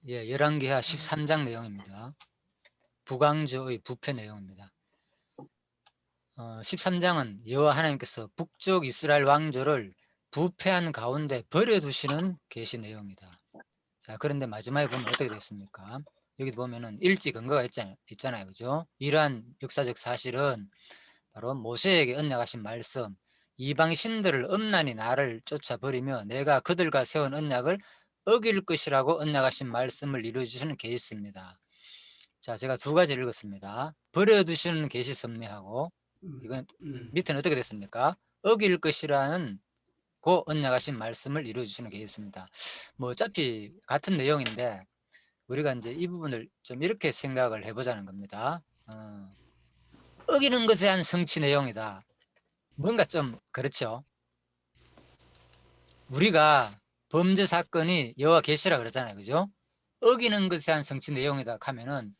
예, 열왕기하 13장 내용입니다. 북왕조의 부패 내용입니다. 13장은 여호와 하나님께서 북쪽 이스라엘 왕조를 부패한 가운데 버려두시는 계시 내용이다. 자, 그런데 마지막에 보면 어떻게 됐습니까? 여기 보면은 일지 근거가 있잖아요. 그죠? 이러한 역사적 사실은 바로 모세에게 언약하신 말씀, 이방 신들을 엄란히 나를 쫓아버리며 내가 그들과 세운 언약을 어길 것이라고 언약하신 말씀을 이루어주시는 계시입니다. 자, 제가 두 가지 읽었습니다. 버려두시는 계시 섭리하고, 이건 밑에는 어떻게 됐습니까? 어길 것이라는 고 언약하신 말씀을 이루어주시는 계시입니다. 뭐 어차피 같은 내용인데 우리가 이제 이 부분을 좀 이렇게 생각을 해보자는 겁니다. 어기는 것에 대한 성취 내용이다. 뭔가 좀 그렇죠. 우리가 범죄 사건이 여호와 계시라 그러잖아요. 그죠? 어기는 것에 대한 성취 내용이다 하면은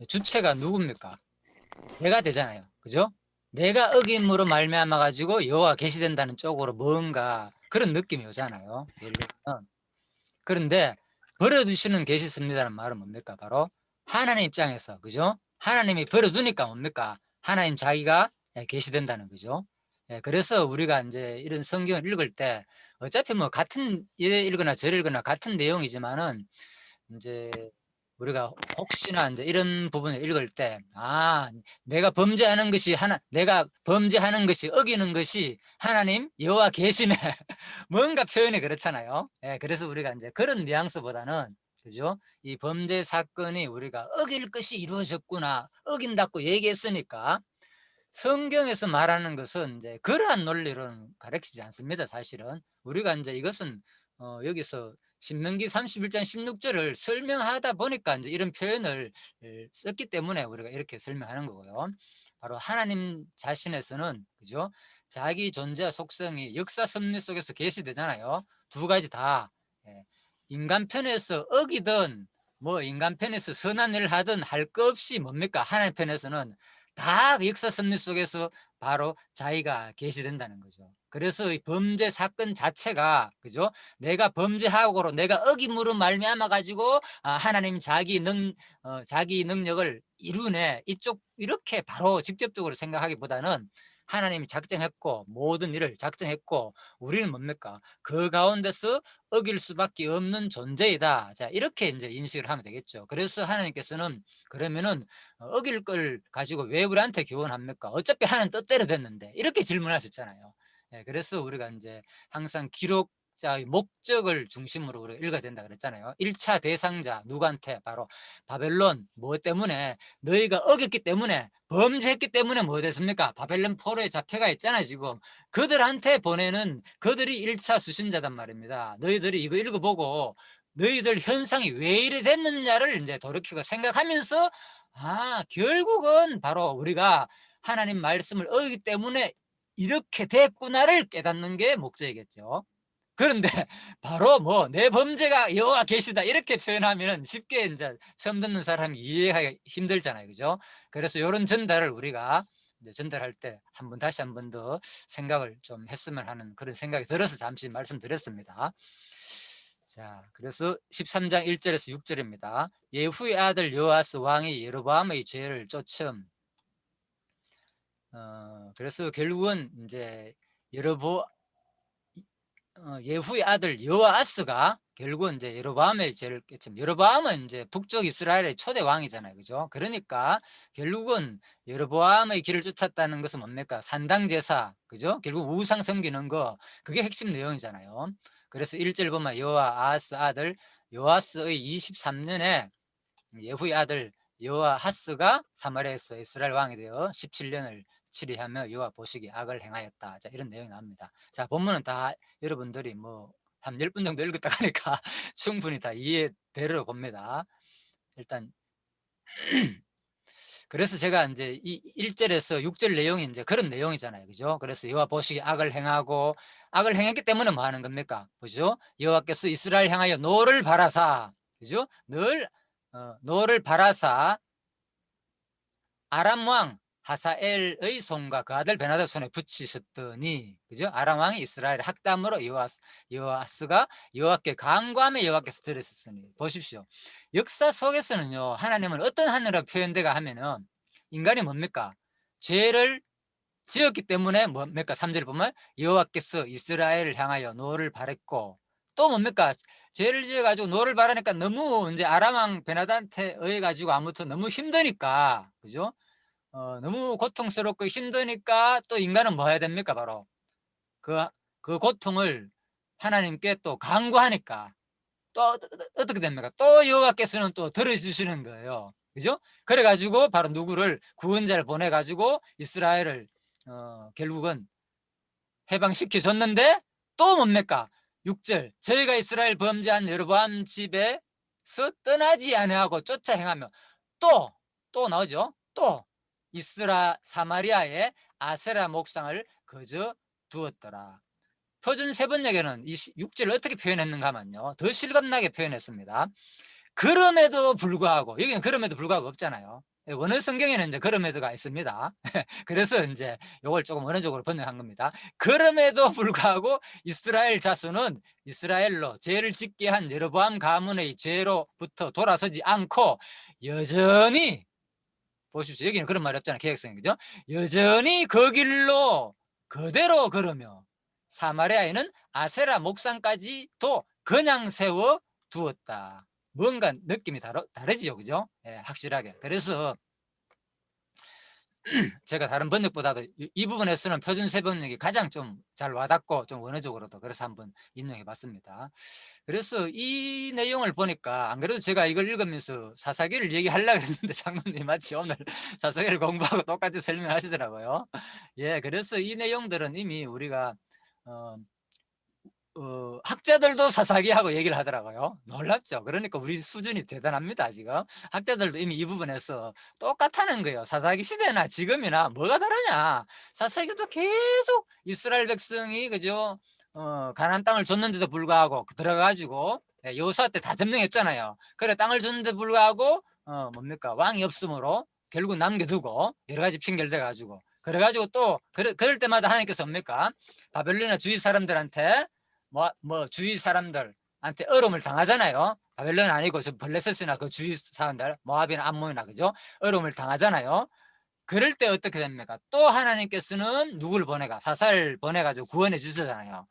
주체가 누굽니까? 내가 되잖아요. 그죠? 내가 어김으로 말미암아 가지고 여호와 계시된다는 쪽으로 뭔가 그런 느낌이 오잖아요. 예를 들면. 그런데 버려두시는 계시습니다는 말은 뭡니까? 바로 하나님 입장에서, 그죠? 하나님이 버려두니까 뭡니까? 하나님 자기가 계시된다는 거죠. 예, 그래서 우리가 이제 이런 성경을 읽을 때 어차피 뭐 같은 이래 읽거나 저래 읽거나 같은 내용이지만은 이제 우리가 혹시나 이제 이런 부분을 읽을 때, 내가 범죄하는 것이 내가 범죄하는 것이 어기는 것이 하나님 여호와 계시네. 뭔가 표현이 그렇잖아요. 예, 그래서 우리가 이제 그런 뉘앙스보다는, 그죠? 이 범죄 사건이 우리가 어길 것이 이루어졌구나, 어긴다고 얘기했으니까 성경에서 말하는 것은 이제 그러한 논리로는 가르치지 않습니다. 사실은 우리가 이제 이것은 여기서 신명기 31장 16절을 설명하다 보니까 이제 이런 표현을 썼기 때문에 우리가 이렇게 설명하는 거고요. 바로 하나님 자신에서는, 그죠? 자기 존재와 속성이 역사 섭리 속에서 계시되잖아요. 두 가지 다. 예. 인간 편에서 어기든 뭐 인간 편에서 선한 일을 하든 할 거 없이 뭡니까? 하나님 편에서는 다 역사 섭리 속에서 바로 자기가 계시된다는 거죠. 그래서 이 범죄 사건 자체가, 그죠? 내가 범죄하고 내가 어김으로 말미암아 가지고 하나님 자기 능력을 이루네, 이쪽 이렇게 바로 직접적으로 생각하기보다는 하나님이 작정했고 모든 일을 작정했고 우리는 뭡니까? 그 가운데서 어길 수밖에 없는 존재이다. 자, 이렇게 이제 인식을 하면 되겠죠. 그래서 하나님께서는 그러면은 어길 걸 가지고 왜 우리한테 교훈합니까? 어차피 하는 뜻대로 됐는데, 이렇게 질문할 수 있잖아요. 예, 그래서 우리가 이제 항상 기록자의 목적을 중심으로 우리가 읽어야 된다 그랬잖아요. 1차 대상자 누구한테? 바로 바벨론. 뭐 때문에? 너희가 어겼기 때문에, 범죄했기 때문에 뭐 됐습니까? 바벨론 포로에 잡혀가 있잖아요. 지금 그들한테 보내는, 그들이 1차 수신자단 말입니다. 너희들이 이거 읽어보고 너희들 현상이 왜 이래 됐느냐를 이제 돌이키고 생각하면서, 결국은 바로 우리가 하나님 말씀을 어기기 때문에 이렇게 됐구나를 깨닫는 게 목적이겠죠. 그런데 바로 뭐 내 범죄가 여호와 계시다 이렇게 표현하면 쉽게 이제 처음 듣는 사람이 이해하기 힘들잖아요. 그죠? 그래서 이런 전달을 우리가 이제 전달할 때 다시 한 번 더 생각을 좀 했으면 하는 그런 생각이 들어서 잠시 말씀드렸습니다. 자, 그래서 13장 1절에서 6절입니다. 예후의 아들 여호아스 왕이 여로보암의 죄를 쫓음. 그래서 결국은 이제 예후의 아들 여호아스가 결국은 이제 여로보암의 죄를 깨침. 여로보암은 이제 북쪽 이스라엘의 초대 왕이잖아요. 그죠? 그러니까 결국은 여로보암의 길을 쫓았다는 것은 뭡니까? 산당 제사. 그죠? 결국 우상 섬기는 거. 그게 핵심 내용이잖아요. 그래서 1절 보면 여호아스 아들 요아스의 23년에 예후의 아들 여호아하스가 사마리아에서 이스라엘 왕이 되어 17년을 치리하며 여호와 보시기에 악을 행하였다. 자, 이런 내용이 나옵니다. 자, 본문은 다 여러분들이 뭐 한 10분 정도 읽었다 하니까 충분히 다 이해되려 봅니다. 일단 그래서 제가 이제 이 1절에서 6절 내용이 이제 그런 내용이잖아요. 그죠? 그래서 여호와 보시기에 악을 행하고, 악을 행했기 때문에 뭐 하는 겁니까? 보죠? 여호와께서 이스라엘 향하여 노를 바라사, 그죠? 노를 바라사 아람 왕 하사엘의 손과 그 아들 베나다 손에 붙이셨더니, 그죠? 아람 왕이 이스라엘 학담으로 여호와스가 여호와께 간구하며 여호와께서 들으셨으니. 보십시오. 역사 속에서는요, 하나님은 어떤 하늘로 표현되가 하면은 인간이 뭡니까? 죄를 지었기 때문에 뭡니까? 3절을 보면 여호와께서 이스라엘을 향하여 노를 바랬고, 또 뭡니까? 죄를 지어가지고 노를 바라니까 너무 이제 아람 왕 베나다한테 의해 가지고 아무튼 너무 힘드니까, 그죠? 너무 고통스럽고 힘드니까 또 인간은 뭐 해야 됩니까? 바로 그 고통을 하나님께 또 간구하니까 또 어떻게 됩니까? 또 여호와께서는 또 들어주시는 거예요. 그죠? 그래가지고 바로 누구를 구원자를 보내가지고 이스라엘을 결국은 해방시켜 줬는데, 또 뭡니까? 6절 저희가 이스라엘 범죄한 여로보암 집에서 떠나지 아니하고 쫓아 행하며, 또 나오죠. 또 사마리아에 아세라 목상을 거저 두었더라. 표준 세번역에는 이 6절을 어떻게 표현했는가 하면요, 더 실감나게 표현했습니다. 그럼에도 불구하고, 여기는 그럼에도 불구하고 없잖아요. 원어 성경에는 이제 그럼에도가 있습니다. 그래서 이제 이걸 조금 원어적으로 번역한 겁니다. 그럼에도 불구하고 이스라엘 자손은 이스라엘로 죄를 짓게 한 여로보암 가문의 죄로부터 돌아서지 않고 여전히, 보십시오. 여기는 그런 말이 없잖아요. 개혁성이. 그죠? 여전히 그 길로 그대로 걸으며 사마리아에는 아세라 목상까지도 그냥 세워 두었다. 뭔가 느낌이 다르지요. 그죠? 예, 확실하게. 그래서 제가 다른 번역보다도 이 부분에서는 표준 세번역이 가장 좀 잘 와닿고 좀 원어적으로도, 그래서 한번 인용해 봤습니다. 그래서 이 내용을 보니까, 안 그래도 제가 이걸 읽으면서 사사기를 얘기하려고 했는데 장로님 마치 오늘 사사기를 공부하고 똑같이 설명하시더라고요. 예, 그래서 이 내용들은 이미 우리가 학자들도 사사기하고 얘기를 하더라고요. 놀랍죠? 그러니까 우리 수준이 대단합니다. 지금 학자들도 이미 이 부분에서 똑같다는 거예요. 사사기 시대나 지금이나 뭐가 다르냐? 사사기도 계속 이스라엘 백성이, 그죠? 가나안 땅을 줬는데도 불구하고 들어가가지고 여호수아 때 다 점령했잖아요. 그래, 땅을 줬는데 불구하고 뭡니까? 왕이 없으므로 결국 남겨두고 여러 가지 핑계를 대가지고, 그래가지고 또 그럴 때마다 하나님께서 뭡니까? 바벨로니아 주위 사람들한테 주위 사람들한테 어려움을 당하잖아요. 바벨론 아니고 저 블레셋이나 그 주위 사람들, 모압이나 암몬이나, 그죠? 어려움을 당하잖아요. 그럴 때 어떻게 됩니까? 또 하나님께서는 누구를 사사를 보내가지고 구원해 주시잖아요.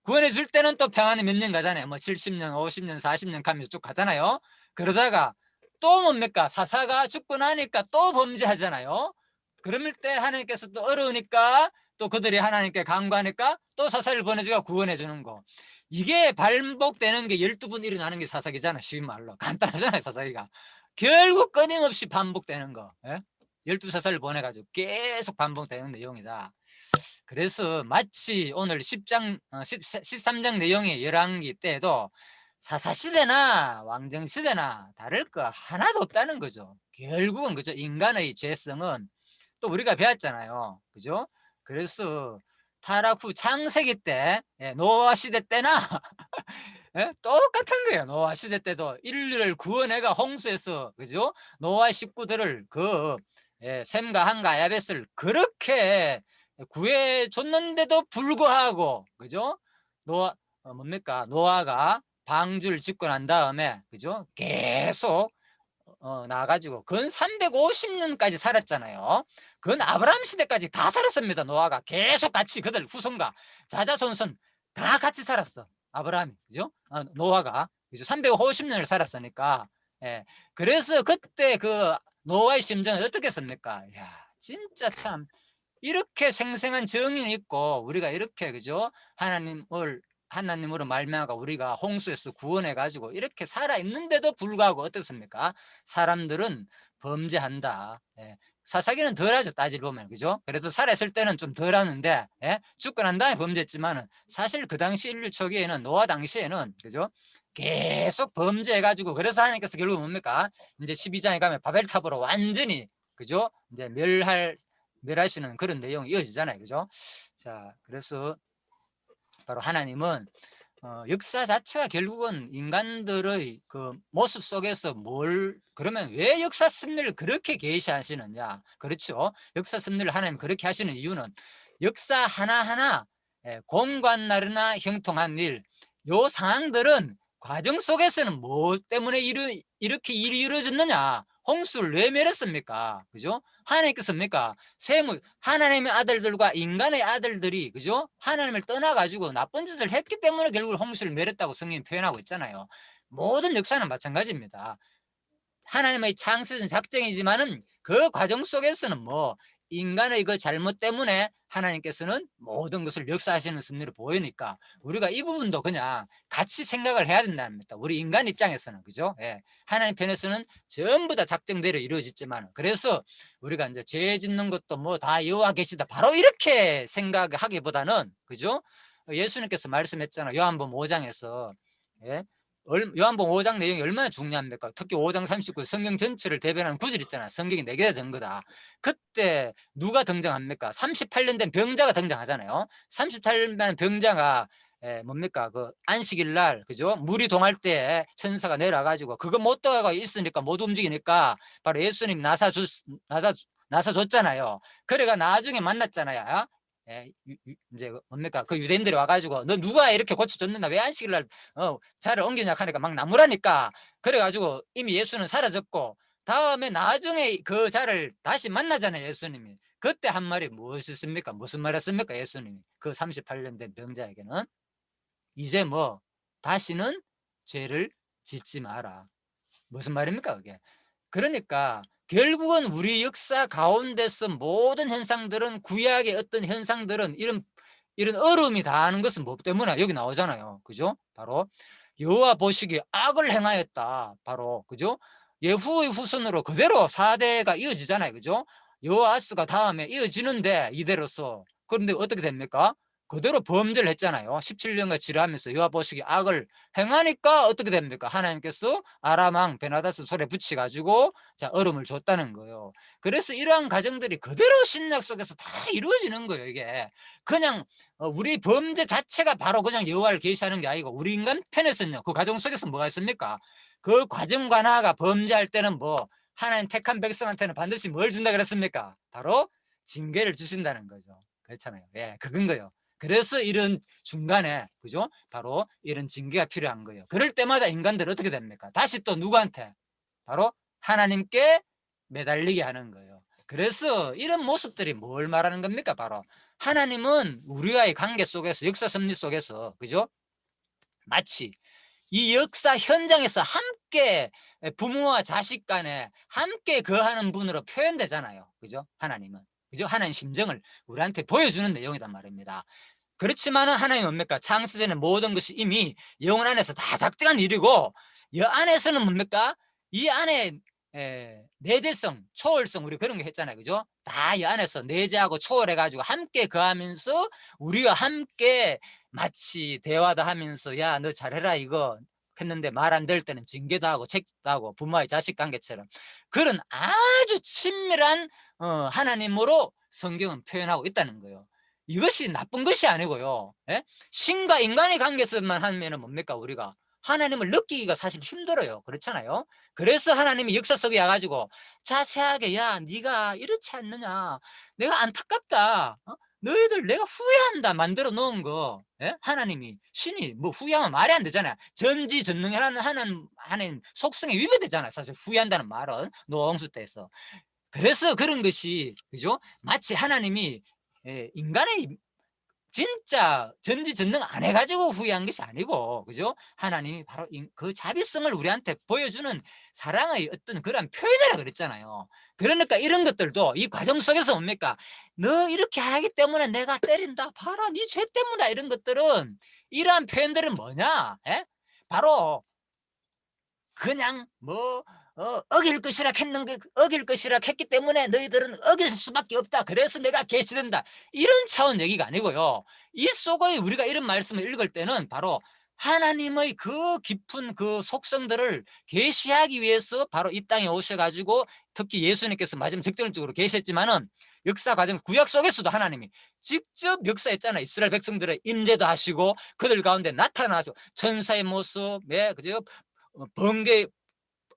구원해 줄 때는 또 평안이 몇 년 가잖아요. 70년, 50년, 40년 가면서 쭉 가잖아요. 그러다가 또 뭡니까? 사사가 죽고 나니까 또 범죄하잖아요. 그럴 때 하나님께서 또 어려우니까 또 그들이 하나님께 간구하니까 또 사사를 보내주고 구원해 주는 거. 이게 반복되는 게 12번 일어나는 게 사사기잖아. 쉬운 말로. 간단하잖아요, 사사기가. 결국 끊임없이 반복되는 거. 예? 12사사를 보내가지고 계속 반복되는 내용이다. 그래서 마치 오늘 13장 내용의 열왕기 때도 사사시대나 왕정시대나 다를 거 하나도 없다는 거죠. 결국은, 그죠? 인간의 죄성은 또 우리가 배웠잖아요. 그죠? 그래서 타락 후 창세기 때, 노아 시대 때나 똑같은 거예요. 노아 시대 때도 인류를 구원해가 홍수에서, 그죠? 노아 식구들을 셈과 함과 야벳을 그렇게 구해줬는데도 불구하고, 그죠? 노아가 방주를 짓고 난 다음에, 그죠? 계속 나가지고 근 350년까지 살았잖아요. 근 아브라함 시대까지 다 살았습니다. 노아가 계속 같이 그들 후손과 자자손손 다 같이 살았어. 아브라함이, 그죠? 노아가, 그죠? 350년을 살았으니까. 예. 그래서 그때 그 노아의 심정은 어떻겠습니까? 야, 진짜 참 이렇게 생생한 정의는 있고 우리가 이렇게, 그죠? 하나님으로 말미암아 우리가 홍수에서 구원해 가지고 이렇게 살아 있는데도 불구하고 어떻습니까? 사람들은 범죄한다. 예. 사사기는 덜하죠, 따지고 보면. 그죠? 그래도 살아있을 때는 좀 덜하는데, 예? 죽고 난 다음에 범죄했지만은 사실 그 당시 인류 초기에는, 노아 당시에는, 그죠? 계속 범죄해 가지고, 그래서 하나님께서 결국 뭡니까? 이제 12장에 가면 바벨탑으로 완전히, 그죠? 이제 멸하시는 그런 내용이 이어지잖아요. 그죠? 자, 그래서 바로 하나님은 역사 자체가 결국은 인간들의 그 모습 속에서 그러면 왜 역사 섭리를 그렇게 계시하시느냐? 그렇죠. 역사 섭리를 하나님 그렇게 하시는 이유는 역사 하나하나, 공관나르나 형통한 일, 요 상황들은 과정 속에서는 뭐 때문에 이렇게 일이 이루어졌느냐? 홍수를 왜 맺었습니까? 그죠? 하나님께서입니까? 하나님의 아들들과 인간의 아들들이, 그죠? 하나님을 떠나가지고 나쁜 짓을 했기 때문에 결국 홍수를 맺었다고 성경이 표현하고 있잖아요. 모든 역사는 마찬가지입니다. 하나님의 창세전 작정이지만은 그 과정 속에서는 뭐 인간의 그 잘못 때문에 하나님께서는 모든 것을 역사하시는 섭리를 보이니까 우리가 이 부분도 그냥 같이 생각을 해야 된다는 겁니다. 우리 인간 입장에서는, 그죠? 예. 하나님 편에서는 전부 다 작정대로 이루어졌지만, 그래서 우리가 이제 죄 짓는 것도 뭐 다 여호와 계시다, 바로 이렇게 생각하기보다는, 그죠? 예수님께서 말씀했잖아요. 요한복음 5장에서. 예? 요한복음 5장 내용이 얼마나 중요합니까? 특히 5장 39 성경 전체를 대변하는 구절 있잖아. 성경이 4개가 전 거다. 그때 누가 등장합니까? 38년 된 병자가 등장하잖아요. 38년 된 병자가 뭡니까? 그 안식일 날, 그죠? 물이 동할 때 천사가 내려가지고 그거 못 떠가고 있으니까 못 움직이니까 바로 예수님 나사줬잖아요. 그래가 나중에 만났잖아요. 이제 뭡니까? 그 유대인들이 와가지고 너 누가 이렇게 고쳐줬는다? 왜 안식일 날 자를 옮기냐 하니까 막 나무라니까. 그래가지고 이미 예수는 사라졌고 다음에 나중에 그 자를 다시 만나잖아요. 예수님이. 그때 한 말이 무엇이었습니까? 무슨 말 했습니까? 예수님이 그 38년 된 병자에게는 이제 뭐 다시는 죄를 짓지 마라. 무슨 말입니까 그게? 그러니까 결국은 우리 역사 가운데서 모든 현상들은, 구약의 어떤 현상들은 이런 어려움이 다하는 것은 뭐 때문에 여기 나오잖아요. 그죠? 바로 여호와 보시기에 악을 행하였다. 바로, 그죠? 예후의 후손으로 그대로 4대가 이어지잖아요. 그죠? 여호아스가 다음에 이어지는데 이대로서. 그런데 어떻게 됩니까? 그대로 범죄를 했잖아요. 17년간 지루하면서 여호와 보시기에 악을 행하니까 어떻게 됩니까? 하나님께서 아람 왕 베나다스 손에 붙여가지고 자 얼음을 줬다는 거예요. 그래서 이러한 과정들이 그대로 신약 속에서 다 이루어지는 거예요. 이게 그냥 우리 범죄 자체가 바로 그냥 여호와를 계시하는 게 아니고 우리 인간 편에서는요. 그 과정 속에서 뭐가 있습니까? 그 과정과 나아가 범죄할 때는 뭐 하나님 택한 백성한테는 반드시 뭘 준다 그랬습니까? 바로 징계를 주신다는 거죠. 그렇잖아요. 예, 그건 거예요. 그래서 이런 중간에, 그죠? 바로 이런 징계가 필요한 거예요. 그럴 때마다 인간들 어떻게 됩니까? 다시 또 누구한테? 바로 하나님께 매달리게 하는 거예요. 그래서 이런 모습들이 뭘 말하는 겁니까? 바로 하나님은 우리와의 관계 속에서, 역사 섭리 속에서, 그죠? 마치 이 역사 현장에서 함께 부모와 자식 간에 함께 거하는 분으로 표현되잖아요. 그죠? 하나님은. 그죠? 하나님 심정을 우리한테 보여주는 내용이란 말입니다. 그렇지만은 하나님 뭡니까? 창세전의 모든 것이 이미 영혼 안에서 다 작정한 일이고, 이 안에서는 뭡니까? 이 안에 내재성, 초월성, 우리 그런 거 했잖아요. 그죠? 다 이 안에서 내재하고 초월해가지고 함께 거하면서 우리와 함께 마치 대화도 하면서 야, 너 잘해라 이거 했는데 말 안 될 때는 징계도 하고 책도 하고 부모와의 자식 관계처럼 그런 아주 친밀한 하나님으로 성경은 표현하고 있다는 거예요. 이것이 나쁜 것이 아니고요. 예? 신과 인간의 관계에서만 하면은 뭡니까? 우리가 하나님을 느끼기가 사실 힘들어요. 그렇잖아요. 그래서 하나님이 역사 속에 와가지고 자세하게 야 네가 이렇지 않느냐, 내가 안타깝다, 너희들 내가 후회한다 만들어 놓은 거, 예? 하나님이 신이 뭐 후회하면 말이 안 되잖아요. 전지전능이라는 하나님 속성에 위배되잖아요. 사실 후회한다는 말은 노홍수 때에서. 그래서 그런 것이, 그죠? 마치 하나님이 인간의 진짜 전지전능 안 해가지고 후회한 것이 아니고, 그죠? 하나님이 바로 그 자비성을 우리한테 보여주는 사랑의 어떤 그런 표현이라 그랬잖아요. 그러니까 이런 것들도 이 과정 속에서 뭡니까? 너 이렇게 하기 때문에 내가 때린다, 봐라 네 죄 때문이다, 이런 것들은, 이러한 표현들은 뭐냐? 에? 바로 그냥 뭐 어길 것이라 했기 때문에 너희들은 어길 수밖에 없다, 그래서 내가 계시된다, 이런 차원 얘기가 아니고요. 이 속에 우리가 이런 말씀을 읽을 때는 바로 하나님의 그 깊은 그 속성들을 계시하기 위해서 바로 이 땅에 오셔 가지고 특히 예수님께서 마지막 직접적으로 계셨지만은 역사 과정 구약 속에서도 하나님이 직접 역사했잖아요. 이스라엘 백성들의 임재도 하시고 그들 가운데 나타나서 천사의 모습, 그죠? 번개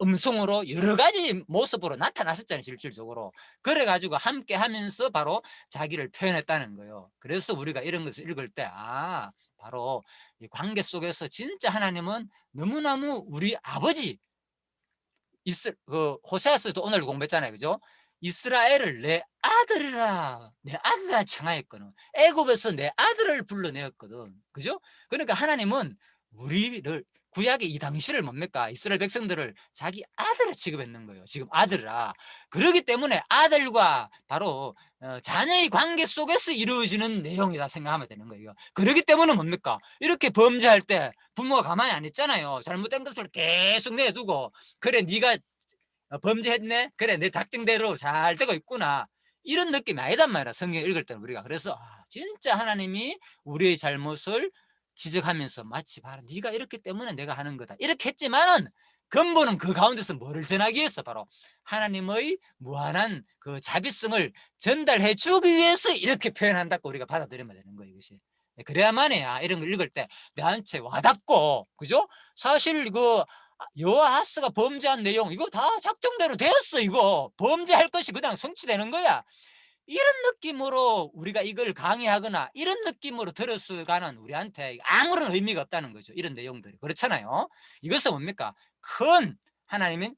음성으로 여러 가지 모습으로 나타났었잖아요, 실질적으로. 그래가지고 함께 하면서 바로 자기를 표현했다는 거예요. 그래서 우리가 이런 것을 읽을 때, 바로 이 관계 속에서 진짜 하나님은 너무너무 우리 아버지, 호세아서도 오늘 공부했잖아요, 그죠? 이스라엘을 내 아들이라, 내 아들이라 청하였거든. 애굽에서 내 아들을 불러내었거든, 그죠? 그러니까 하나님은 우리를 구약의 이 당시를 뭡니까? 이스라엘 백성들을 자기 아들을 취급했는 거예요. 지금 아들이라. 그렇기 때문에 아들과 바로 자녀의 관계 속에서 이루어지는 내용이다 생각하면 되는 거예요. 그렇기 때문에 뭡니까? 이렇게 범죄할 때 부모가 가만히 안 있잖아요. 잘못된 것을 계속 내두고, 그래 네가 범죄했네, 그래 내 작정대로 잘 되고 있구나, 이런 느낌이 아니단 말이야, 성경 읽을 때는 우리가. 그래서 진짜 하나님이 우리의 잘못을 지적하면서 마치 봐라, 네가 이렇기 때문에 내가 하는 거다, 이렇게 했지만은 근본은 그 가운데서 뭐를 전하기 위해서 바로 하나님의 무한한 그 자비성을 전달해 주기 위해서 이렇게 표현한다고 우리가 받아들이면 되는 거예요, 이것이. 그래야만이야 이런 걸 읽을 때 나한테 와닿고, 그죠? 사실 여호와하스가 범죄한 내용 이거 다 작정대로 되었어. 이거 범죄할 것이 그냥 성취되는 거야. 이런 느낌으로 우리가 이걸 강의하거나 이런 느낌으로 들었으가는 우리한테 아무런 의미가 없다는 거죠. 이런 내용들이. 그렇잖아요. 이것은 뭡니까? 큰 하나님은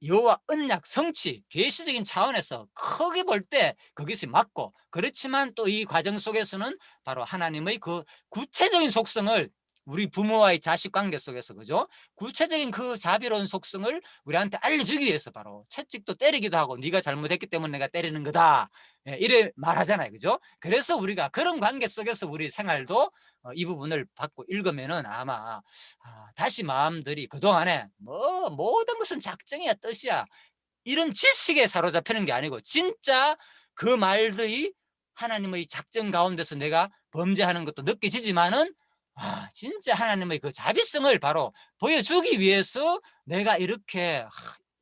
여호와 언약 성취 계시적인 차원에서 크게 볼 때 그것이 맞고, 그렇지만 또 이 과정 속에서는 바로 하나님의 그 구체적인 속성을 우리 부모와의 자식 관계 속에서, 그죠? 구체적인 그 자비로운 속성을 우리한테 알려주기 위해서 바로 채찍도 때리기도 하고 네가 잘못했기 때문에 내가 때리는 거다, 이래 말하잖아요, 그죠? 그래서 우리가 그런 관계 속에서 우리 생활도 이 부분을 받고 읽으면은 아마 다시 마음들이 그동안에 뭐 모든 것은 작정이야 뜻이야 이런 지식에 사로잡히는 게 아니고 진짜 그 말들이 하나님의 작정 가운데서 내가 범죄하는 것도 느껴지지만은 진짜 하나님의 그 자비성을 바로 보여주기 위해서 내가 이렇게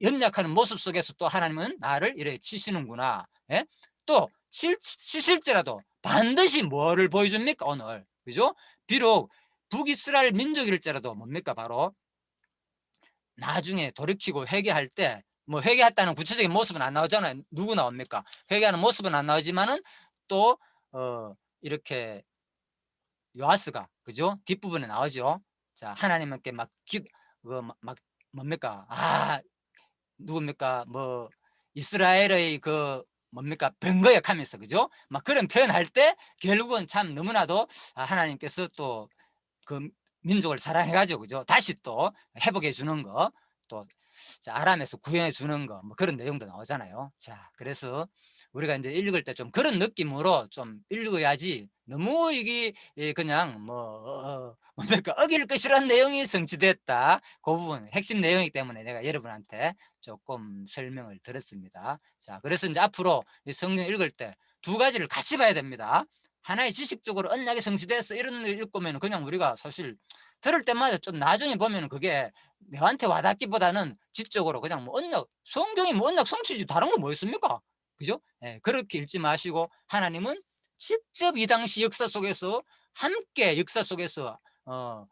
연약한 모습 속에서 또 하나님은 나를 이렇게 치시는구나. 예? 또 치실지라도 반드시 뭐를 보여줍니까 오늘, 그죠? 비록 북이스라엘 민족일지라도 뭡니까 바로 나중에 돌이키고 회개할 때 뭐 회개했다는 구체적인 모습은 안 나오잖아요. 누구 나옵니까? 회개하는 모습은 안 나오지만은 또 이렇게 요아스가, 그죠? 뒷부분에 나오죠. 자, 하나님께 막 뭡니까? 누굽니까? 뭐 이스라엘의 뭡니까? 병거역 하면서, 그죠? 막 그런 표현할 때 결국은 참 너무나도 하나님께서 또 그 민족을 사랑해가지고, 그죠? 다시 또 회복해 주는 거, 또 아람에서 구해해 주는 거, 뭐 그런 내용도 나오잖아요. 자, 그래서 우리가 이제 읽을 때 좀 그런 느낌으로 좀 읽어야지, 너무 이게 그냥 뭡니까? 어길 것이라는 내용이 성취됐다, 그 부분 핵심 내용이기 때문에 내가 여러분한테 조금 설명을 드렸습니다. 자, 그래서 이제 앞으로 이 성경 읽을 때 두 가지를 같이 봐야 됩니다. 하나의 지식적으로 언약이 성취됐어 이런 걸 읽으면 그냥 우리가 사실 들을 때마다 좀 나중에 보면 그게 내한테 와닿기보다는 지적으로 그냥 뭐 언약, 성경이 뭐 언약 성취지 다른 거 뭐 있습니까? 그죠? 그렇게 읽지 마시고 하나님은 직접 이 당시 역사 속에서 함께 역사 속에서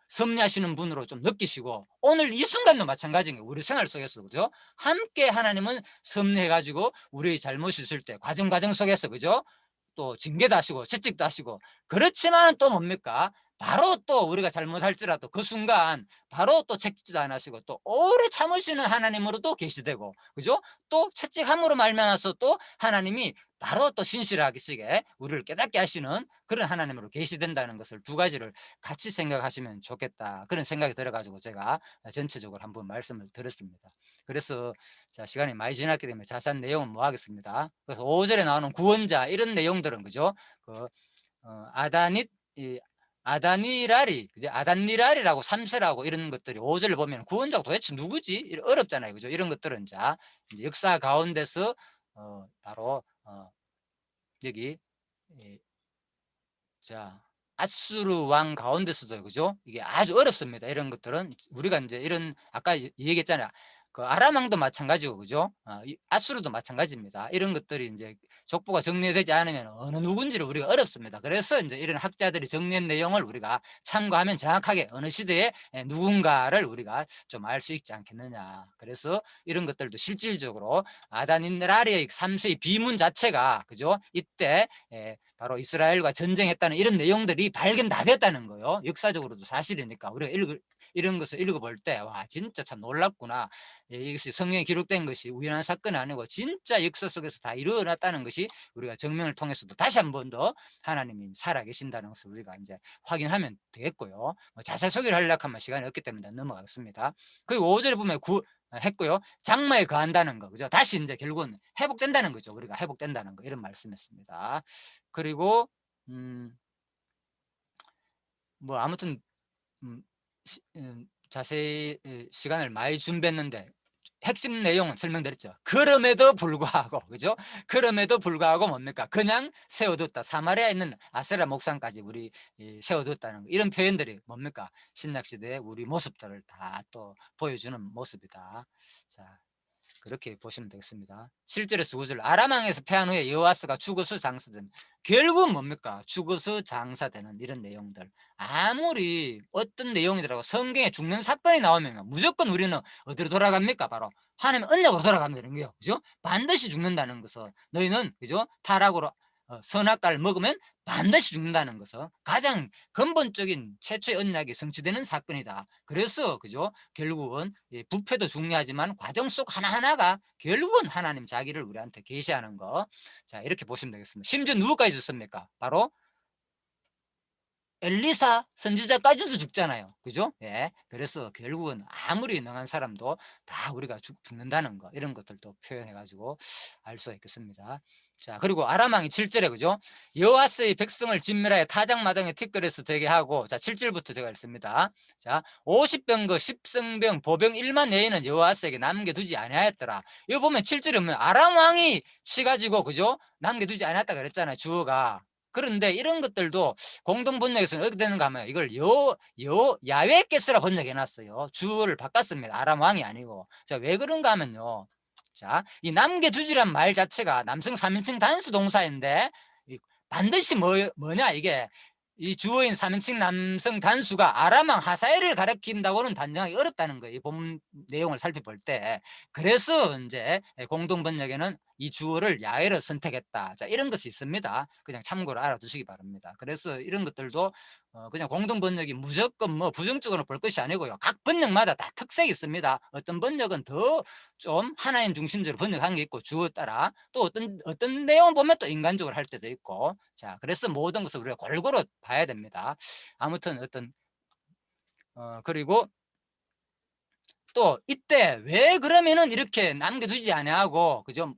섭리하시는 분으로 좀 느끼시고, 오늘 이 순간도 마찬가지인 거예요. 우리 생활 속에서, 그죠? 함께 하나님은 섭리해 가지고 우리의 잘못이 있을 때 과정 속에서, 그죠? 또 징계도 하시고 채찍도 하시고, 그렇지만 또 뭡니까? 바로 또 우리가 잘못할지라도 그 순간 바로 또 채찍도 안 하시고 또 오래 참으시는 하나님으로도 계시되고, 그죠? 또 채찍함으로 말미암아서 또 하나님이 바로 또 신실하시게 우리를 깨닫게 하시는 그런 하나님으로 계시된다는 것을 두 가지를 같이 생각하시면 좋겠다, 그런 생각이 들어가지고 제가 전체적으로 한번 말씀을 드렸습니다. 그래서 자, 시간이 많이 지났기 때문에 자세한 내용은 뭐 하겠습니다. 그래서 5절에 나오는 구원자 이런 내용들은, 그죠? 아다닛, 아다니라리, 그죠? 아단니라리라고 3세라고 이런 것들이 5절을 보면 구원자가 도대체 누구지? 어렵잖아요, 그죠? 이런 것들은 자, 이제 역사 가운데서 바로 여기 자 아수르 왕 가운데서도 그죠? 이게 아주 어렵습니다. 이런 것들은 우리가 이제 이런 아까 얘기했잖아요. 그 아람 왕도 마찬가지고 그죠? 아수르도 마찬가지입니다. 이런 것들이 이제 족보가 정리되지 않으면 어느 누군지를 우리가 어렵습니다. 그래서 이제 이런 학자들이 정리한 내용을 우리가 참고하면 정확하게 어느 시대에 누군가를 우리가 좀 알 수 있지 않겠느냐. 그래서 이런 것들도 실질적으로 아다닌라리의 3세의 비문 자체가 그죠? 이때 바로 이스라엘과 전쟁했다는 이런 내용들이 발견 다 됐다는 거예요. 역사적으로도 사실이니까 우리가 이런 것을 읽어볼 때 와 진짜 참 놀랍구나. 이것이 성경에 기록된 것이 우연한 사건이 아니고 진짜 역사 속에서 다 일어났다는 것이 우리가 증명을 통해서도 다시 한 번 더 하나님이 살아계신다는 것을 우리가 이제 확인하면 되겠고요. 자세히 소개를 하려고 하면 시간이 없기 때문에 넘어가겠습니다. 그리고 5절에 보면 했고요. 장마에 거한다는 거, 그죠? 다시 이제 결국은 회복된다는 거죠. 우리가 회복된다는 거 이런 말씀했습니다. 그리고 뭐 아무튼 자세히 시간을 많이 준비했는데 핵심 내용은 설명드렸죠. 그럼에도 불구하고 그죠? 그럼에도 불구하고 뭡니까? 그냥 세워뒀다. 사마리아에 있는 아세라 목상까지 우리 세워뒀다는 거. 이런 표현들이 뭡니까? 신약 시대의 우리 모습들을 다 또 보여주는 모습이다. 자, 그렇게 보시면 되겠습니다. 7절에서 9절 아람 왕에서 패한 후에 여호와스가 죽어서 장사된 결국은 뭡니까? 죽어서 장사되는 이런 내용들. 아무리 어떤 내용이더라도 성경에 죽는 사건이 나오면 무조건 우리는 어디로 돌아갑니까? 바로 하나님 언약으로 돌아가는 거예요. 그죠? 반드시 죽는다는 것은 너희는 그죠? 타락으로 선악과를 먹으면 반드시 죽는다는 것은 가장 근본적인 최초의 언약이 성취되는 사건이다. 그래서 그죠? 결국은 부패도 중요하지만 과정 속 하나하나가 결국은 하나님 자기를 우리한테 계시하는 거. 자, 이렇게 보시면 되겠습니다. 심지어 누구까지 죽습니까? 바로 엘리사 선지자까지도 죽잖아요. 그죠? 예. 그래서 결국은 아무리 능한 사람도 다 우리가 죽는다는 거, 이런 것들도 표현해가지고 알 수가 있겠습니다. 자, 그리고 아람 왕이 7절에 그죠? 여호와스의 백성을 진멸하여 타작마당에 티끌에서 되게 하고, 자, 7절부터 제가 읽습니다. 자, 50병거 10성병 보병 1만 여인은 여호와스에게 남겨두지 아니하였더라. 이거 보면 7절에 보면 아람 왕이 치가지고 그죠? 남겨두지 아니했다 그랬잖아요. 주어가. 그런데 이런 것들도 공동 번역에서는 어떻게 되는가 하면 이걸 야훼께서라 번역해 놨어요. 주어를 바꿨습니다. 아람 왕이 아니고. 자, 왜 그런가 하면요. 자, 이 남겨두지란 말 자체가 남성 3인칭 단수 동사인데 반드시 뭐냐 이게 이 주어인 3인칭 남성 단수가 아람왕 하사엘을 가리킨다고는 단정하기 어렵다는 거예요. 이 본 내용을 살펴볼 때. 그래서 이제 공동 번역에는 이 주어를 야훼로 선택했다. 자, 이런 것이 있습니다. 그냥 참고로 알아두시기 바랍니다. 그래서 이런 것들도 그냥 공동 번역이 무조건 뭐 부정적으로 볼 것이 아니고요. 각 번역마다 다 특색이 있습니다. 어떤 번역은 더 좀 하나님 중심적으로 번역한 게 있고 주어 따라 또 어떤 내용을 보면 또 인간적으로 할 때도 있고. 자, 그래서 모든 것을 우리가 골고루 봐야 됩니다. 아무튼 그리고 또 이때 왜 그러면은 이렇게 남겨두지 아니하고 그죠?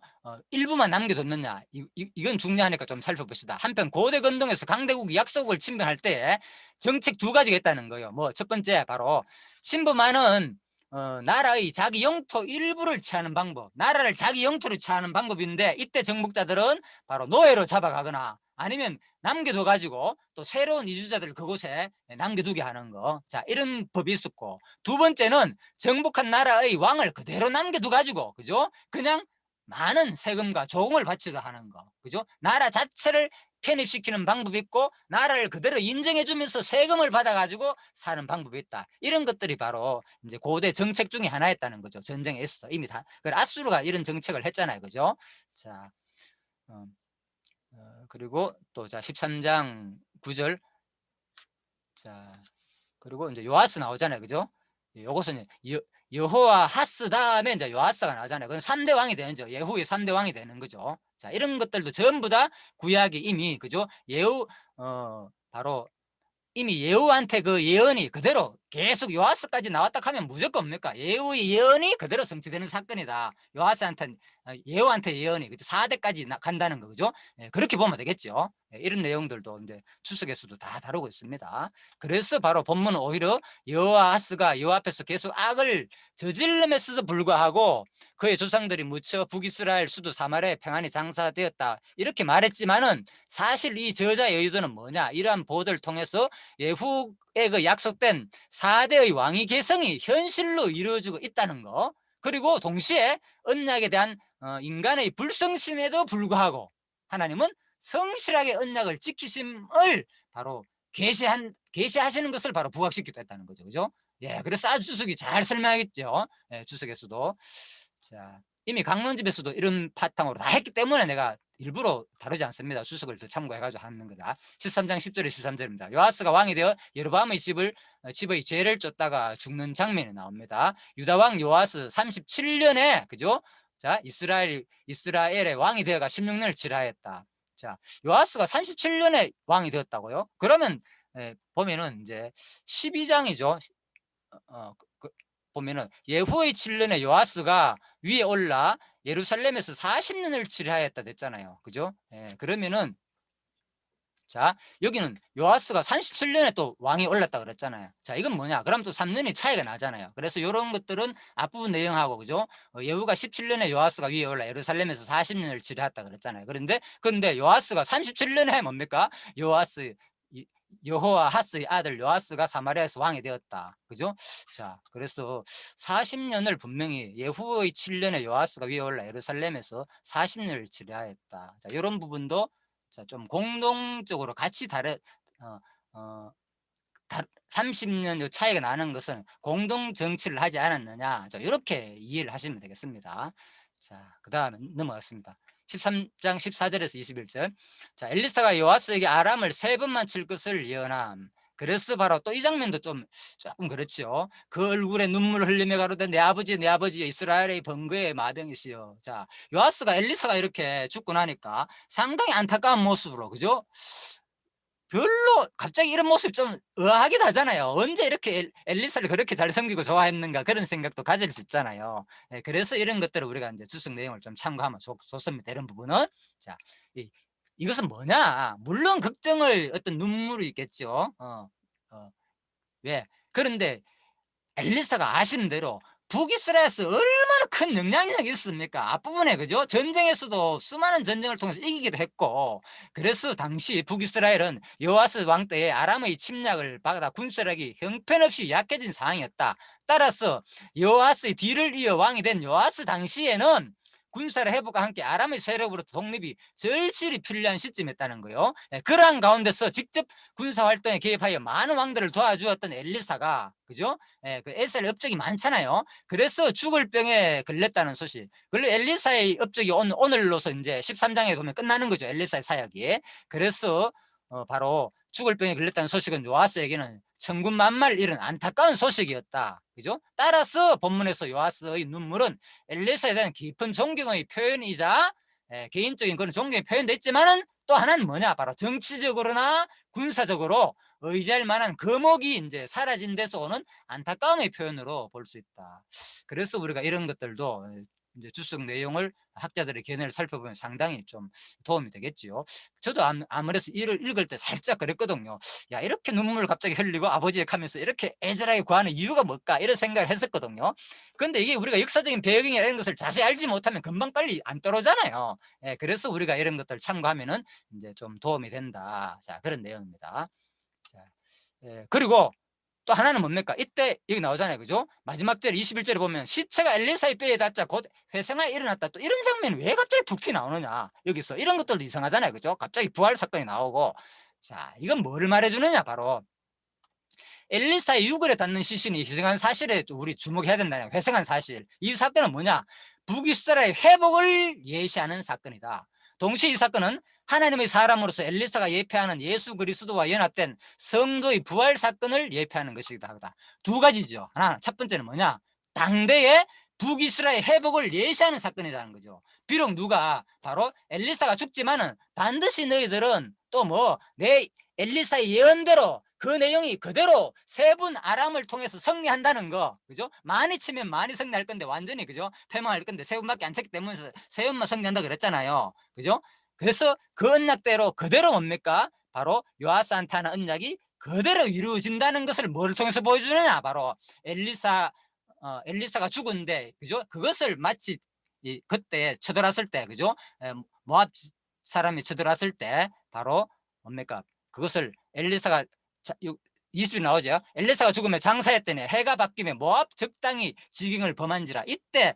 일부만 남겨뒀느냐, 이건 중요하니까 좀 살펴봅시다. 한편 고대 건동에서 강대국이 약속을 침범할 때 정책 두 가지가 있다는 거예요. 뭐 첫 번째 바로 침범하는 나라의 자기 영토 일부를 취하는 방법, 나라를 자기 영토로 취하는 방법인데 이때 정복자들은 바로 노예로 잡아가거나 아니면 남겨둬 가지고 또 새로운 이주자들을 그곳에 남겨두게 하는 거. 자, 이런 법이 있었고, 두 번째는 정복한 나라의 왕을 그대로 남겨두 가지고 그죠? 그냥 많은 세금과 조공을 바치도 하는 거. 그죠? 나라 자체를 편입시키는 방법이 있고 나라를 그대로 인정해 주면서 세금을 받아 가지고 사는 방법이 있다. 이런 것들이 바로 이제 고대 정책 중에 하나였다는 거죠. 전쟁에 있어. 이미 다 아수르가 이런 정책을 했잖아요. 그죠? 자, 그리고 또 자 13장 9절. 자, 그리고 이제 요아스 나오잖아요. 그죠? 요것은 여호와 하스 다음에 이제 요아스가 나오잖아요. 그건 3대 왕이 되는 거죠. 예후의 3대 왕이 되는 거죠. 자, 이런 것들도 전부 다 구약이 이미 그죠? 바로 이미 예후한테 그 예언이 그대로 계속 요아스까지 나왔다 하면 무조건 뭡니까? 예후의 예언이 그대로 성취되는 사건이다. 요아스한테 예후한테 예언이 그죠? 4대까지 간다는 거 그죠? 예, 그렇게 보면 되겠죠. 예, 이런 내용들도 이제 출석에서도 다 다루고 있습니다. 그래서 바로 본문은 오히려 여호아스가 여호와 앞에서 계속 악을 저질름에서도 불구하고 그의 조상들이 묻혀 북이스라엘 수도 사마리아에 평안히 장사되었다 이렇게 말했지만은 사실 이 저자의 의도는 뭐냐? 이러한 보도를 통해서 예후의 그 약속된 4대의 왕위 계승이 현실로 이루어지고 있다는 거, 그리고 동시에 언약에 대한 인간의 불성심에도 불구하고 하나님은 성실하게 언약을 지키심을 바로 계시하시는 것을 바로 부각시키고 했다는 거죠. 그죠? 예, 그래서 아주 주석이 잘 설명하겠죠. 예, 주석에서도. 자, 이미 강론집에서도 이런 바탕으로 다 했기 때문에 내가 일부러 다루지 않습니다. 주석을 더 참고해가지고 하는 거다. 13장 10절에 13절입니다. 요아스가 왕이 되어 여로보암의 집의 죄를 쫓다가 죽는 장면이 나옵니다. 유다 왕 요아스 37년에 그죠? 자, 이스라엘의 왕이 되어가 16년을 지라했다. 자, 요아스가 37년에 왕이 되었다고요? 그러면 보면은 이제 12장이죠. 보면은 예후의 7년에 요아스가 위에 올라 예루살렘에서 40년을 치리하였다 됐잖아요. 그죠? 예, 그러면은 자, 여기는 요아스가 37년에 또 왕이 올랐다 그랬잖아요. 자, 이건 뭐냐? 그럼 또 3년이 차이가 나잖아요. 그래서 이런 것들은 앞부분 내용하고 그죠? 예후가 17년에 요아스가 위에 올라 예루살렘에서 40년을 치리했다 그랬잖아요. 근데 요아스가 37년에 뭡니까? 여호아하스의 아들 요아스가 사마리아에서 왕이 되었다. 그죠? 자, 그래서 40년을 분명히 예후의 7년에 요아스가 위에 올라 예루살렘에서 40년을 치리하였다. 자, 이런 부분도 자, 좀 공동적으로 같이 30년 차이가 나는 것은 공동 정치를 하지 않았느냐. 자, 이렇게 이해를 하시면 되겠습니다. 자, 그 다음에 넘어갔습니다. 13장 14절에서 21절. 자, 엘리사가 요아스에게 아람을 3번만 칠 것을 예언함. 그래서 바로 또 이 장면도 조금 그렇지요. 그 얼굴에 눈물을 흘리며 가로되 내 아버지 이스라엘의 번거의 마병이시여. 자, 요아스가 엘리사가 이렇게 죽고 나니까 상당히 안타까운 모습으로 그죠? 별로 갑자기 이런 모습 좀 의아하기도 하잖아요. 언제 이렇게 엘리사를 그렇게 잘 섬기고 좋아했는가 그런 생각도 가질 수 있잖아요. 예, 그래서 이런 것들을 우리가 이제 주석 내용을 좀 참고하면 좋습니다. 이런 부분은. 자, 이것은 뭐냐? 물론 걱정을 어떤 눈물이 있겠죠. 왜? 그런데 엘리사가 아시는 대로 북이스라엘에서 얼마나 큰 영향력이 있습니까? 앞부분에 그죠? 전쟁에서도 수많은 전쟁을 통해서 이기기도 했고, 그래서 당시 북이스라엘은 여호아스 왕 때에 아람의 침략을 받아 군사력이 형편없이 약해진 상황이었다. 따라서 여호아스의 뒤를 이어 왕이 된 요아스 당시에는 군사를 회복과 함께 아람의 세력으로부터 독립이 절실히 필요한 시점이었다는 거예요. 그러한 가운데서 직접 군사 활동에 개입하여 많은 왕들을 도와주었던 엘리사가 그죠? 그 에셀 업적이 많잖아요. 그래서 죽을 병에 걸렸다는 소식. 그리고 엘리사의 업적이 오늘로서 이제 13장에 보면 끝나는 거죠. 엘리사의 사역이. 그래서 바로 죽을 병에 걸렸다는 소식은 요아스에게는 천군만마를 이룬 안타까운 소식이었다. 그죠? 따라서 본문에서 요아스의 눈물은 엘리사에 대한 깊은 존경의 표현이자 개인적인 그런 존경의 표현도 있지만은 또 하나는 뭐냐? 바로 정치적으로나 군사적으로 의지할 만한 거목이 이제 사라진 데서 오는 안타까움의 표현으로 볼 수 있다. 그래서 우리가 이런 것들도 이제 주석 내용을 학자들의 견해를 살펴보면 상당히 좀 도움이 되겠지요. 저도 아무래도 이를 읽을 때 살짝 그랬거든요. 야, 이렇게 눈물을 갑자기 흘리고 아버지에 가면서 이렇게 애절하게 구하는 이유가 뭘까? 이런 생각을 했었거든요. 그런데 이게 우리가 역사적인 배경이나 이런 것을 자세히 알지 못하면 금방 빨리 안 떨어잖아요. 예, 그래서 우리가 이런 것들을 참고하면은 이제 좀 도움이 된다. 자, 그런 내용입니다. 자, 예, 그리고 또 하나는 뭡니까? 이때 여기 나오잖아요. 그죠? 마지막 절 21절에 보면 시체가 엘리사의 뼈에 닿자 곧 회생하여 일어났다. 또 이런 장면이 왜 갑자기 툭 튀어나오느냐. 여기서 이런 것들도 이상하잖아요. 그죠? 갑자기 부활 사건이 나오고. 자, 이건 뭐를 말해주느냐. 바로 엘리사의 유골에 닿는 시신이 희생한 사실에 우리 주목해야 된다. 회생한 사실. 이 사건은 뭐냐? 북이스라엘의 회복을 예시하는 사건이다. 동시에 이 사건은 하나님의 사람으로서 엘리사가 예표하는 예수 그리스도와 연합된 성도의 부활 사건을 예표하는 것이기도 하다. 두 가지죠. 하나, 첫 번째는 뭐냐? 당대의 북이스라엘 회복을 예시하는 사건이라는 거죠. 비록 누가 바로 엘리사가 죽지만은 반드시 너희들은 또 내 엘리사의 예언대로 그 내용이 그대로 세 분 아람을 통해서 승리한다는 거, 그죠? 많이 치면 많이 승리할 건데 완전히, 그죠? 패망할 건데 세 분밖에 안 쳤기 때문에 세 분만 승리한다 그랬잖아요, 그죠? 그래서 그 언약대로 그대로 뭡니까? 바로 요아스한테 하는 언약이 그대로 이루어진다는 것을 뭘 통해서 보여주느냐? 바로 엘리사가 죽었는데, 그죠? 그것을 마치 그때 쳐들어왔을 때, 그죠? 모압 사람이 쳐들어왔을 때 바로 뭡니까? 그것을 엘리사가 20이 나오죠. 엘리사가 죽으면 장사했더니 해가 바뀌면 모압 적당히 지경을 범한지라. 이때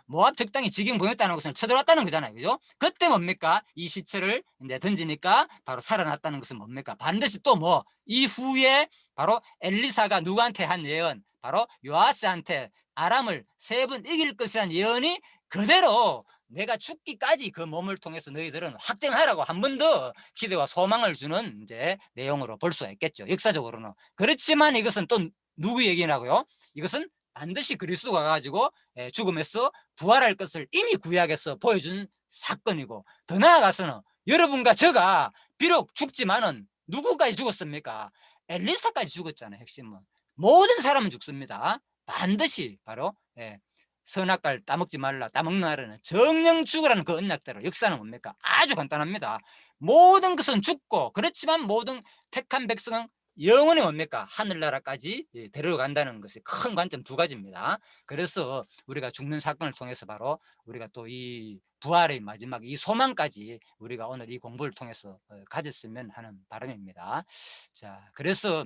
모압 적당히 지경 범했다는 것은 쳐들어왔다는 거잖아요, 그죠? 그때 뭡니까? 이 시체를 이제 던지니까 바로 살아났다는 것은 뭡니까? 반드시 또 뭐 이후에 바로 엘리사가 누구한테 한 예언, 바로 요아스한테 아람을 세 번 이길 것이라는 예언이 그대로 내가 죽기까지 그 몸을 통해서 너희들은 확증하라고 한 번 더 기대와 소망을 주는 이제 내용으로 볼 수가 있겠죠, 역사적으로는. 그렇지만 이것은 또 누구 얘기냐고요? 이것은 반드시 그리스도가 가지고 죽음에서 부활할 것을 이미 구약에서 보여준 사건이고, 더 나아가서는 여러분과 저가 비록 죽지만은 누구까지 죽었습니까? 엘리사까지 죽었잖아요. 핵심은 모든 사람은 죽습니다. 반드시 바로 선악과를 따먹지 말라, 따먹나라는 정령 죽으라는 그 언약대로. 역사는 뭡니까? 아주 간단합니다. 모든 것은 죽고, 그렇지만 모든 택한 백성은 영원히 뭡니까? 하늘나라까지 데려간다는 것이 큰 관점 두 가지입니다. 그래서 우리가 죽는 사건을 통해서 바로 우리가 또 이 부활의 마지막 이 소망까지 우리가 오늘 이 공부를 통해서 가졌으면 하는 바람입니다. 자, 그래서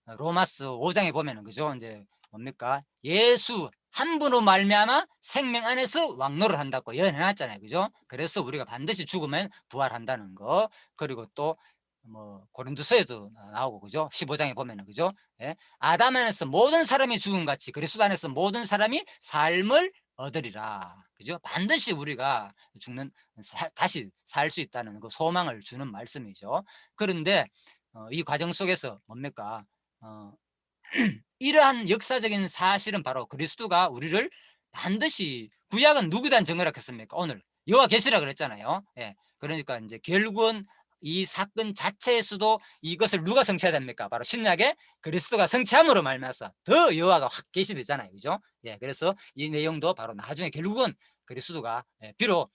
로마서 5장에 보면은, 그죠? 이제 뭡니까? 예수 한 분으로 말미암아 생명 안에서 왕노를 한다고 예언해놨잖아요, 그죠? 그래서 우리가 반드시 죽으면 부활한다는 거. 그리고 또 뭐 고린도서에도 나오고, 그죠? 15장에 보면은, 그죠? 예? 아담 안에서 모든 사람이 죽은 같이 그리스도 안에서 모든 사람이 삶을 얻으리라, 그죠? 반드시 우리가 죽는 다시 살 수 있다는 그 소망을 주는 말씀이죠. 그런데 이 과정 속에서 뭡니까? 이러한 역사적인 사실은 바로 그리스도가 우리를 반드시, 구약은 누구에 대한 증거라 했습니까? 오늘 여호와 계시라 그랬잖아요. 예, 그러니까 이제 결국은 이 사건 자체에서도 이것을 누가 성취해야 됩니까? 바로 신약에 그리스도가 성취함으로 말미암아서 더 여호와가 확 계시되잖아요, 그죠? 예, 그래서 이 내용도 바로 나중에 결국은 그리스도가 비록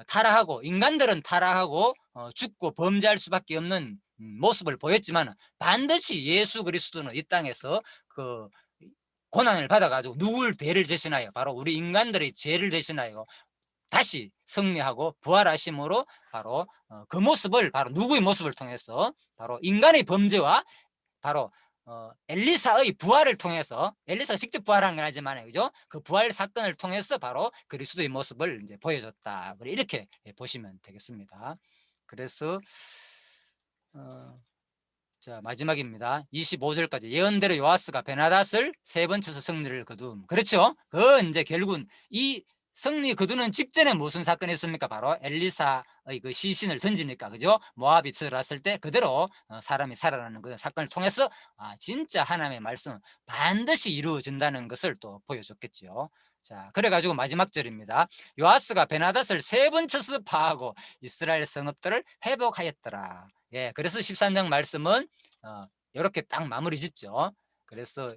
타락하고, 인간들은 타락하고 죽고 범죄할 수밖에 없는 모습을 보였지만, 반드시 예수 그리스도는 이 땅에서 그 고난을 받아가지고 누구를 대를 대신하여, 바로 우리 인간들의 죄를 대신하여 다시 승리하고 부활하심으로 바로 그 모습을, 바로 누구의 모습을 통해서, 바로 인간의 범죄와 바로 엘리사의 부활을 통해서, 엘리사가 직접 부활한 건 아니지만, 그죠? 그 부활 사건을 통해서 바로 그리스도의 모습을 이제 보여줬다, 이렇게 보시면 되겠습니다. 그래서 자, 마지막입니다. 25절까지. 예언대로 요아스가 베나닷을 세 번 쳐서 승리를 거둠. 그렇죠? 그 이제 결국은 이 승리 거두는 직전에 무슨 사건이 있습니까? 바로 엘리사의 그 시신을 던지니까, 그죠? 모압이 들어왔을 때 그대로 사람이 살아나는 그 사건을 통해서 진짜 하나님의 말씀은 반드시 이루어진다는 것을 또 보여줬겠죠. 자, 그래가지고 마지막 절입니다. 요아스가 베나닷을 세 번 쳐서 파하고 이스라엘 성읍들을 회복하였더라. 예, 그래서 13장 말씀은 이렇게 딱 마무리 짓죠. 그래서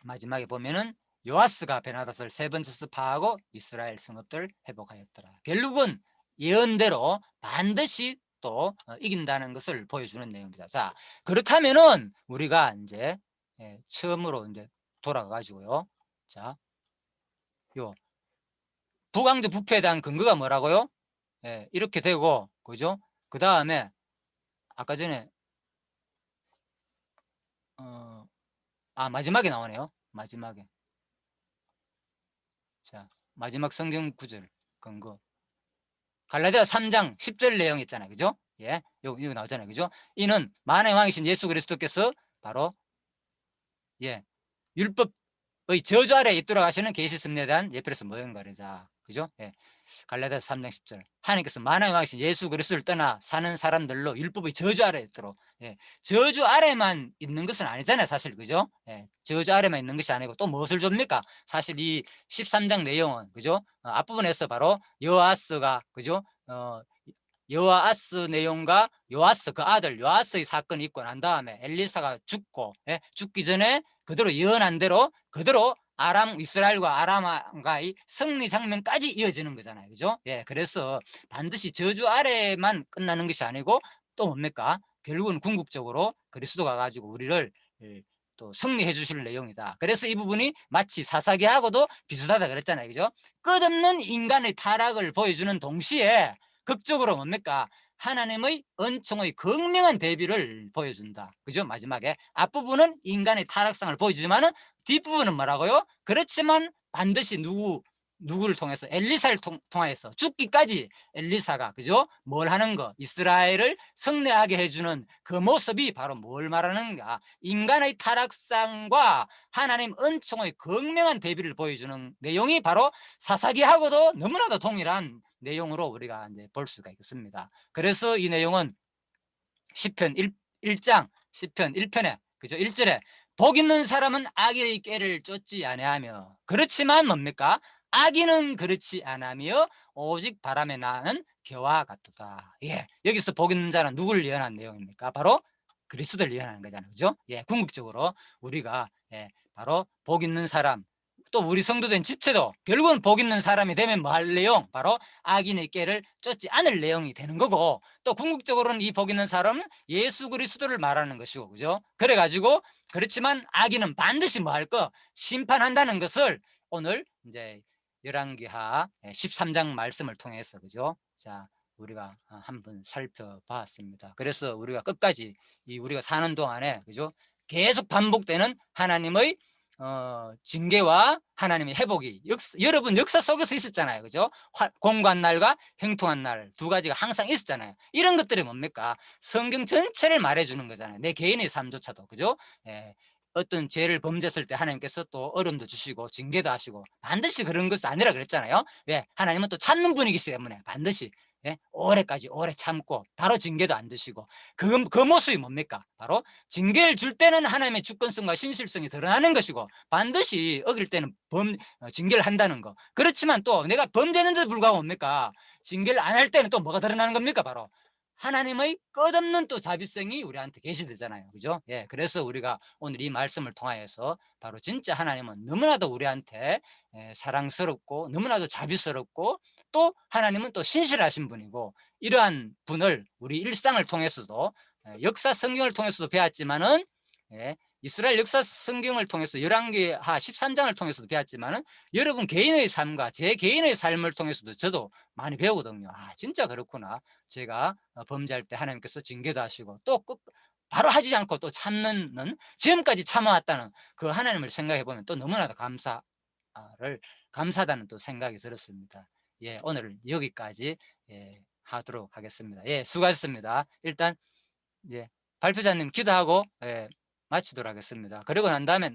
마지막에 보면은 요아스가 베나닷을 세 번 쳐서 파하고 이스라엘 성읍들을 회복하였더라. 결국은 예언대로 반드시 또 이긴다는 것을 보여주는 내용입니다. 자, 그렇다면은 우리가 이제 처음으로 이제 돌아가 가지고요. 자, 요 북왕조 부패에 대한 근거가 뭐라고요? 이렇게 되고, 그죠? 그 다음에 아까 전에 마지막에 나오네요. 마지막에. 자, 마지막 성경 구절 근거. 갈라디아 3장 10절 내용 있잖아요, 그죠? 예, 여기 나오잖아요, 그죠? 이는 만왕의 왕이신 예수 그리스도께서 바로 율법의 저주 아래에 있도록 하시는 계시 섭리에 대한 예표로서 모형 가르자, 그죠? 예. 갈라디아서 3장 10절. 하나님께서 만왕의 왕이신 예수 그리스도를 떠나 사는 사람들로 율법의 저주 아래에 있도록. 저주 아래만 있는 것은 아니잖아요, 사실, 그죠? 저주 아래만 있는 것이 아니고 또 무엇을 줍니까? 사실 이 13장 내용은, 그죠? 앞부분에서 바로 여호와스가, 그죠? 여호아스 내용과 요아스 그 아들 요아스의 사건이 있고 난 다음에 엘리사가 죽고 죽기 전에 그대로 예언한 대로 그대로 이스라엘과 아람과의 승리 장면까지 이어지는 거잖아요. 그죠? 그래서 반드시 저주 아래만 끝나는 것이 아니고 또 뭡니까? 결국은 궁극적으로 그리스도가 가지고 우리를 또 승리해 주실 내용이다. 그래서 이 부분이 마치 사사기하고도 비슷하다 그랬잖아요. 그죠? 끝없는 인간의 타락을 보여주는 동시에 극적으로 뭡니까? 하나님의 은총의 극명한 대비를 보여준다. 그죠? 마지막에 앞부분은 인간의 타락상을 보여주지만은 뒷부분은 뭐라고요? 그렇지만 반드시 누구를 통해서 엘리사를 통하여서 죽기까지 엘리사가 그죠? 뭘 하는 거? 이스라엘을 승리하게 해주는 그 모습이 바로 뭘 말하는가? 인간의 타락상과 하나님 은총의 극명한 대비를 보여주는 내용이 바로 사사기하고도 너무나도 동일한 내용으로 우리가 이제 볼 수가 있습니다. 그래서 이 내용은 시편 1장 시편 1편에 그죠? 1절에 복 있는 사람은 악의 꾀를 쫓지 아니하며 그렇지만 뭡니까? 악인은 그렇지 않으며 오직 바람에 나는 겨와 같도다. 여기서 복 있는 자는 누구를 예언한 내용입니까? 바로 그리스도를 예언하는 거잖아요. 그죠? 궁극적으로 우리가 바로 복 있는 사람 또 우리 성도된 지체도 결국은 복 있는 사람이 되면 뭐 할 내용? 바로 악인의 꾀를 쫓지 않을 내용이 되는 거고 또 궁극적으로는 이 복 있는 사람은 예수 그리스도를 말하는 것이고 그죠? 그래가지고 그렇지만 악인은 반드시 뭐 할 거? 심판한다는 것을 오늘 이제 열왕기하 13장 말씀을 통해서 그죠? 자 우리가 한번 살펴봤습니다. 그래서 우리가 끝까지 우리가 사는 동안에 그죠? 계속 반복되는 하나님의 징계와 하나님의 회복이 여러분 역사 속에서 있었잖아요. 그죠? 공고한 날과 형통한 날 두 가지가 항상 있었잖아요. 이런 것들이 뭡니까? 성경 전체를 말해주는 거잖아요. 내 개인의 삶조차도. 그죠? 어떤 죄를 범죄했을 때 하나님께서 또 어려움도 주시고 징계도 하시고 반드시 그런 것이 아니라 그랬잖아요. 왜? 하나님은 또 참는 분이기 때문에 반드시 오래까지 오래 참고 바로 징계도 안 드시고 그 모습이 뭡니까? 바로 징계를 줄 때는 하나님의 주권성과 신실성이 드러나는 것이고 반드시 어길 때는 징계를 한다는 거. 그렇지만 또 내가 범죄했는데도 불구하고 뭡니까? 징계를 안 할 때는 또 뭐가 드러나는 겁니까? 바로 하나님의 끝없는 또 자비성이 우리한테 계시되잖아요. 그죠? 그래서 우리가 오늘 이 말씀을 통하여서 바로 진짜 하나님은 너무나도 우리한테 사랑스럽고 너무나도 자비스럽고 또 하나님은 또 신실하신 분이고 이러한 분을 우리 일상을 통해서도 역사 성경을 통해서도 배웠지만은 이스라엘 역사 성경을 통해서 열왕기하 13장을 통해서도 배웠지만은 여러분 개인의 삶과 제 개인의 삶을 통해서도 저도 많이 배우거든요. 진짜 그렇구나. 제가 범죄할 때 하나님께서 징계도 하시고 또 바로 하지 않고 또 참는 지금까지 참아왔다는 그 하나님을 생각해 보면 또 너무나도 감사하다는 또 생각이 들었습니다. 오늘 여기까지 하도록 하겠습니다. 수고하셨습니다. 일단 발표자님 기도하고 마치도록 하겠습니다. 그리고 난 다음에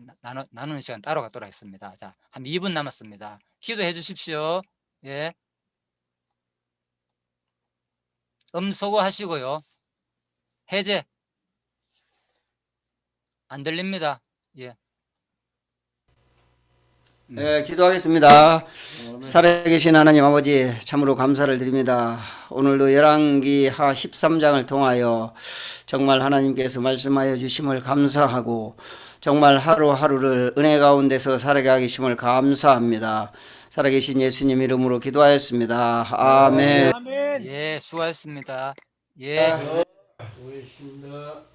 나누는 시간 따로 갖도록 하겠습니다. 자, 한 2분 남았습니다. 기도해 주십시오. 음소거 하시고요. 해제 안 들립니다. 기도하겠습니다. 살아계신 하나님 아버지 참으로 감사를 드립니다. 오늘도 열왕기하 13장을 통하여 정말 하나님께서 말씀하여 주심을 감사하고 정말 하루하루를 은혜 가운데서 살아가게 하심을 감사합니다. 살아계신 예수님 이름으로 기도하였습니다. 아멘. 수고하셨습니다. 고맙습니다.